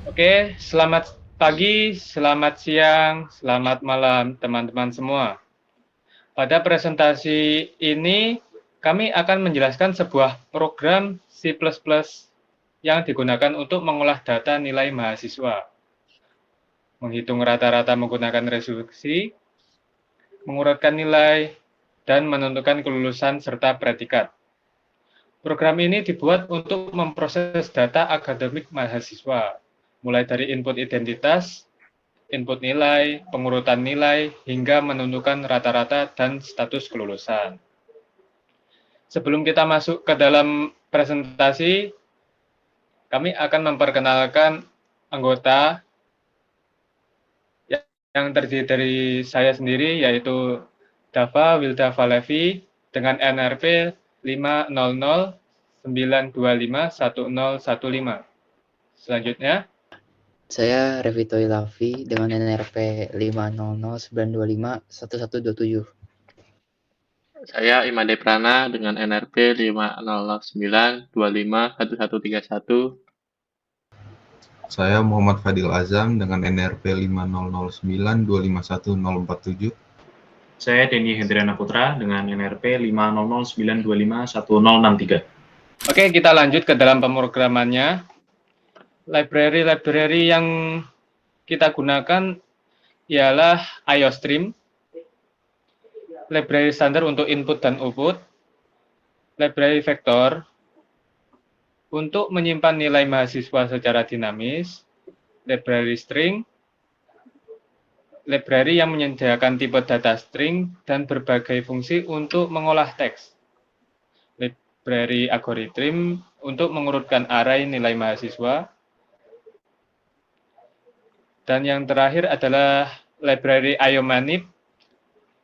Oke, selamat pagi, selamat siang, selamat malam teman-teman semua. Pada presentasi ini, kami akan menjelaskan sebuah program C++ yang digunakan untuk mengolah data nilai mahasiswa, menghitung rata-rata menggunakan resolusi, mengurutkan nilai, dan menentukan kelulusan serta predikat. Program ini dibuat untuk memproses data akademik mahasiswa, mulai dari input identitas, input nilai, pengurutan nilai, hingga menentukan rata-rata dan status kelulusan. Sebelum kita masuk ke dalam presentasi, kami akan memperkenalkan anggota yang terdiri dari saya sendiri, yaitu Dava Wildava Levi dengan NRP 50092511015. Selanjutnya, Saya Revito Ilavi dengan NRP 50092511127. Saya Imade Prana dengan NRP 50092511131. Saya Muhammad Fadil Azam dengan NRP 50092511047. Saya Denny Hendriana Putra dengan NRP 50092551063. Oke, kita lanjut ke dalam pemrogramannya. Library yang kita gunakan ialah IOStream, library standar untuk input dan output, library vektor untuk menyimpan nilai mahasiswa secara dinamis, library string, library yang menyediakan tipe data string dan berbagai fungsi untuk mengolah teks, library algorithm untuk mengurutkan array nilai mahasiswa, dan yang terakhir adalah library IOmanip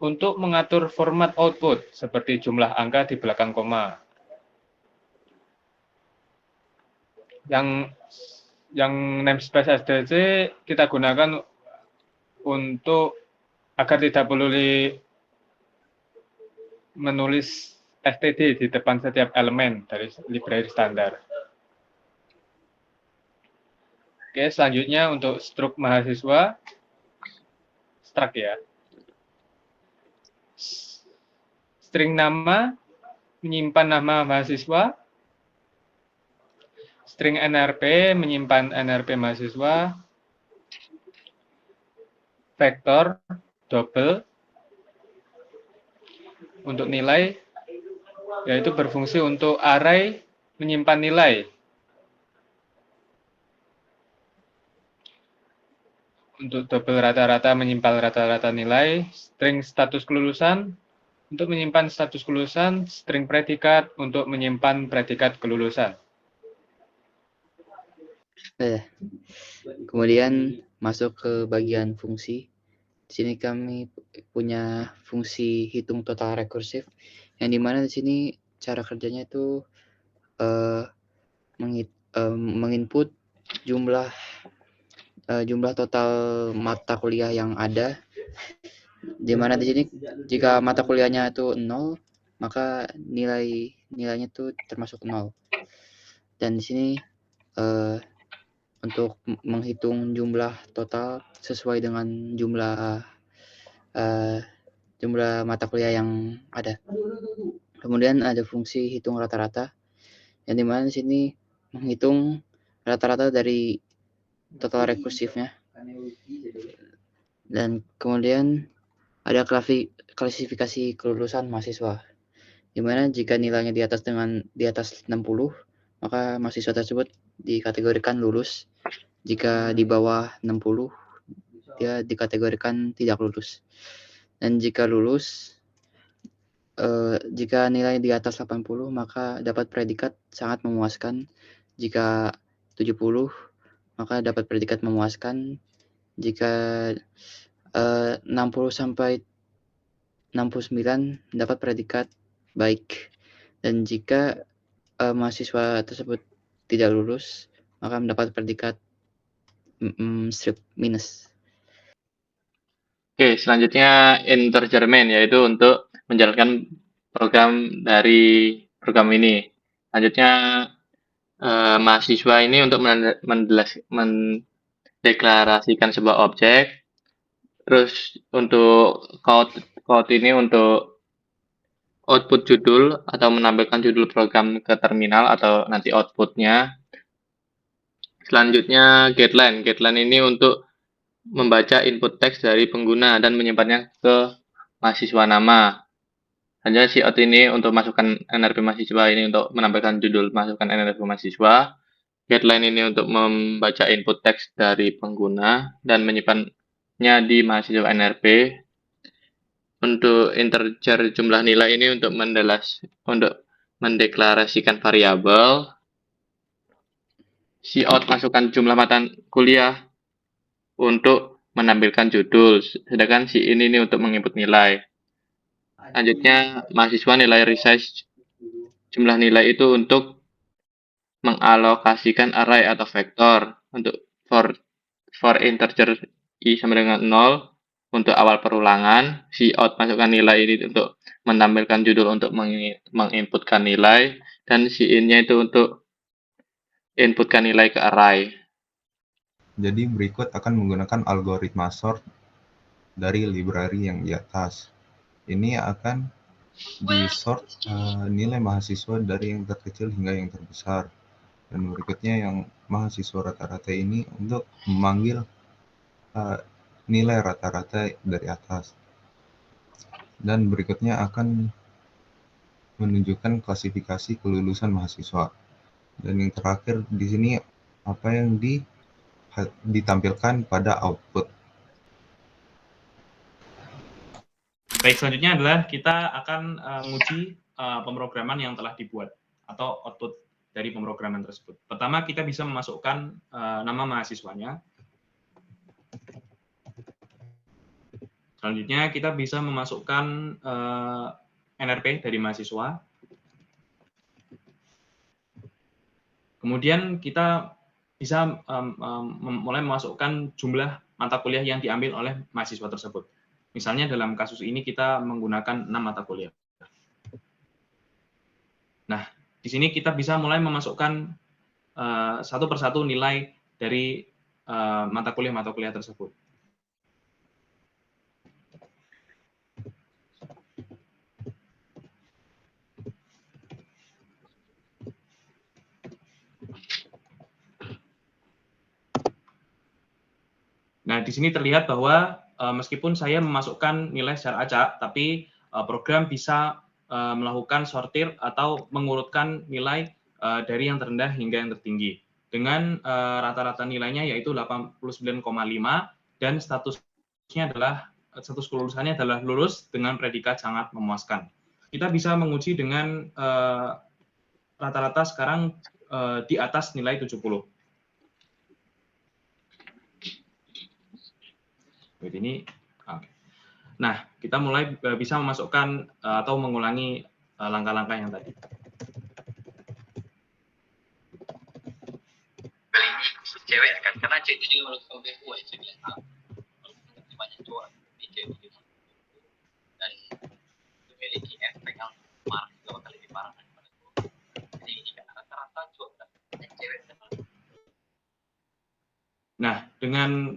untuk mengatur format output seperti jumlah angka di belakang koma. Yang namespace SDC kita gunakan untuk agar tidak perlu menulis std di depan setiap elemen dari library standar. Oke, selanjutnya untuk struk mahasiswa, struct ya. String nama, menyimpan nama mahasiswa. String NRP, menyimpan NRP mahasiswa. Vektor, double, untuk nilai, yaitu berfungsi untuk array, menyimpan nilai. Untuk double rata-rata menyimpan rata-rata nilai, string status kelulusan untuk menyimpan status kelulusan, string predikat untuk menyimpan predikat kelulusan. Kemudian masuk ke bagian fungsi. Di sini kami punya fungsi hitung total rekursif, yang dimana di sini cara kerjanya itu menginput jumlah total mata kuliah yang ada, di mana di sini jika mata kuliahnya itu 0, maka nilainya itu termasuk 0. Dan di sini untuk menghitung jumlah total sesuai dengan jumlah mata kuliah yang ada. Kemudian ada fungsi hitung rata-rata, yang dimana di sini menghitung rata-rata dari total rekursifnya. Dan kemudian ada klasifikasi kelulusan mahasiswa, di mana jika nilainya di atas 60, maka mahasiswa tersebut dikategorikan lulus. Jika di bawah 60, dia dikategorikan tidak lulus. Dan jika lulus, jika nilai di atas 80, maka dapat predikat sangat memuaskan. Jika 70, maka dapat predikat memuaskan. Jika 60 sampai 69 dapat predikat baik. Dan jika mahasiswa tersebut tidak lulus, maka mendapat predikat strip minus. Oke, selanjutnya interjermen, yaitu untuk menjalankan program dari program ini. Selanjutnya mahasiswa ini untuk mendeklarasikan sebuah objek. Terus untuk code ini untuk output judul atau menampilkan judul program ke terminal atau nanti outputnya. Selanjutnya getLine. getLine ini untuk membaca input teks dari pengguna dan menyimpannya ke mahasiswa nama. Hanya si out ini untuk masukkan NRP mahasiswa ini untuk menampilkan judul masukkan NRP mahasiswa. getLine ini untuk membaca input teks dari pengguna dan menyimpannya di mahasiswa NRP. Untuk integer jumlah nilai ini untuk mendeklarasikan variabel. Cout masukkan jumlah mata kuliah untuk menampilkan judul, sedangkan si ini untuk menginput nilai. Selanjutnya, mahasiswa nilai resize jumlah nilai itu untuk mengalokasikan array atau vektor untuk for integer i sama dengan 0 untuk awal perulangan. Cout masukkan nilai ini untuk menampilkan judul untuk menginputkan nilai, dan si in-nya itu untuk inputkan nilai ke array. Jadi berikut akan menggunakan algoritma sort dari library yang di atas. Ini akan di-sort nilai mahasiswa dari yang terkecil hingga yang terbesar. Dan berikutnya yang mahasiswa rata-rata ini untuk memanggil nilai rata-rata dari atas. Dan berikutnya akan menunjukkan klasifikasi kelulusan mahasiswa. Dan yang terakhir di sini apa yang ditampilkan pada output. Baik, selanjutnya adalah kita akan menguji pemrograman yang telah dibuat atau output dari pemrograman tersebut. Pertama, kita bisa memasukkan nama mahasiswanya. Selanjutnya, kita bisa memasukkan NRP dari mahasiswa. Kemudian kita bisa mulai memasukkan jumlah mata kuliah yang diambil oleh mahasiswa tersebut. Misalnya dalam kasus ini kita menggunakan 6 mata kuliah. Nah, di sini kita bisa mulai memasukkan satu persatu nilai dari mata kuliah tersebut. Nah, di sini terlihat bahwa meskipun saya memasukkan nilai secara acak, tapi program bisa melakukan sortir atau mengurutkan nilai dari yang terendah hingga yang tertinggi. Dengan rata-rata nilainya yaitu 89,5 dan statusnya adalah status kelulusannya adalah lulus dengan predikat sangat memuaskan. Kita bisa menguji dengan rata-rata sekarang di atas nilai 70. Ini. Nah, kita mulai bisa memasukkan atau mengulangi langkah-langkah yang tadi. Cewek kan, karena cewek itu juga menurut KBU itu bilang banyak cowok di cewek dan memiliki efek yang parah, 2 kali lebih parah daripada cowok. Jadi ini kan rata-rata cowok dan cewek. Nah, dengan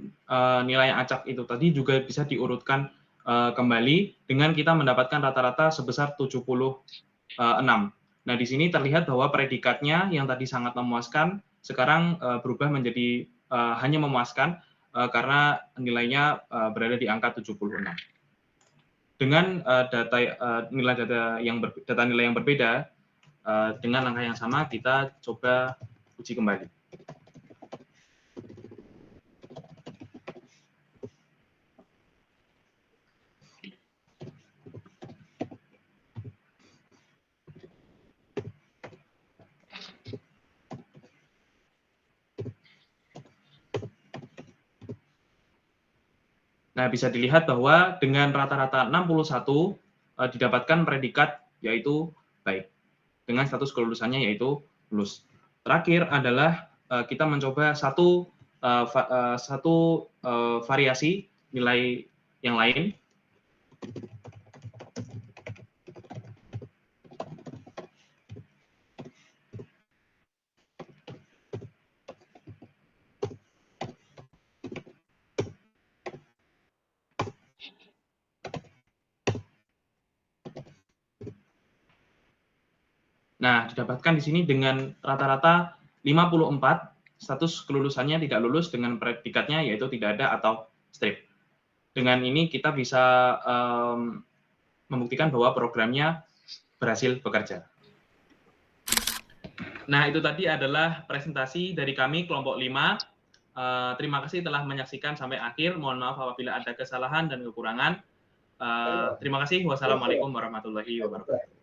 nilai yang acak itu tadi juga bisa diurutkan kembali dengan kita mendapatkan rata-rata sebesar 76. Nah, di sini terlihat bahwa predikatnya yang tadi sangat memuaskan, sekarang berubah menjadi hanya memuaskan karena nilainya berada di angka 76. Dengan data nilai yang berbeda, dengan angka yang sama, kita coba uji kembali. Nah, bisa dilihat bahwa dengan rata-rata 61 didapatkan predikat yaitu baik, dengan status kelulusannya yaitu lulus. Terakhir adalah kita mencoba satu variasi nilai yang lain. Nah, didapatkan di sini dengan rata-rata 54, status kelulusannya tidak lulus dengan predikatnya yaitu tidak ada atau strip. Dengan ini kita bisa membuktikan bahwa programnya berhasil bekerja. Nah, itu tadi adalah presentasi dari kami kelompok 5. Terima kasih telah menyaksikan sampai akhir. Mohon maaf apabila ada kesalahan dan kekurangan. Terima kasih. Wassalamualaikum warahmatullahi wabarakatuh.